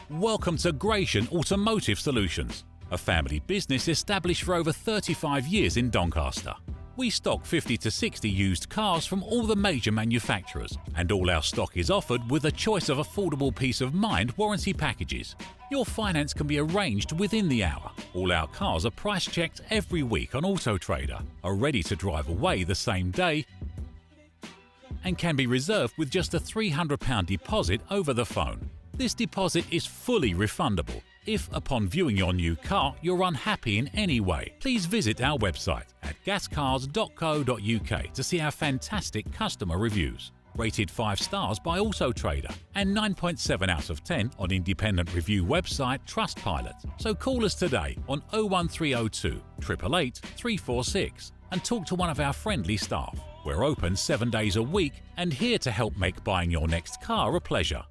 Welcome to Gratian Automotive Solutions, a family business established for over 35 years in Doncaster. We stock 50 to 60 used cars from all the major manufacturers, and all our stock is offered with a choice of affordable peace of mind warranty packages. Your finance can be arranged within the hour. All our cars are price checked every week on Auto Trader, are ready to drive away the same day, and can be reserved with just a £300 deposit over the phone. This deposit is fully refundable. If, upon viewing your new car, you're unhappy in any way, please visit our website at gascars.co.uk to see our fantastic customer reviews. Rated 5 stars by Auto Trader and 9.7 out of 10 on independent review website Trustpilot. So call us today on 01302 888 346 and talk to one of our friendly staff. We're open 7 days a week and here to help make buying your next car a pleasure.